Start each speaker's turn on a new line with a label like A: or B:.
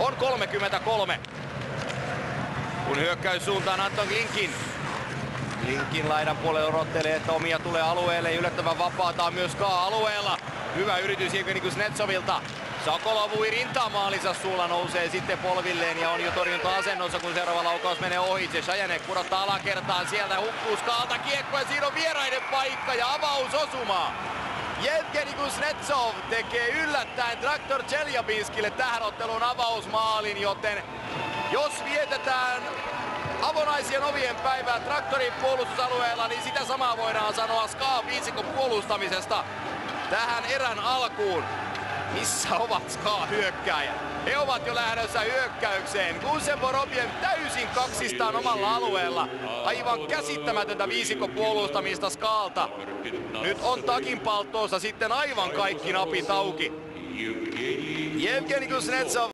A: on 33. Kun hyökkäyssuuntaan Anton Klinkin. Klinkin laidan puolelle odottelee, että omia tulee alueelle. Yllättävän vapaata on myös alueella. Hyvä yritys Jevgeni Kuznetsovilta. Sokolov ui rintamaalinsa suulla, nousee sitten polvilleen ja on jo torjunta-asennossa, kun seuraava laukaus menee ohitse. Shajanek pudottaa alakertaan, sieltä hukkuu Skaalta kiekko ja siinä on vieraiden paikka ja avausosuma. Jevgeni Kuznetsov tekee yllättäen Traktor Chelyabinskille tähän otteluun avausmaalin, joten jos vietetään avonaisien ovien päivää Traktorin puolustusalueella, niin sitä samaa voidaan sanoa SKA viisikon puolustamisesta tähän erän alkuun. Missä ovat SKA hyökkääjät? He ovat jo lähdössä hyökkäykseen. Gusen Vorobiev täysin kaksistaan omalla alueella. Aivan käsittämätöntä viisikon puolustamista SKAlta. Nyt on takinpalttoossa sitten aivan kaikki napit auki. Jevgeni Kuznetsov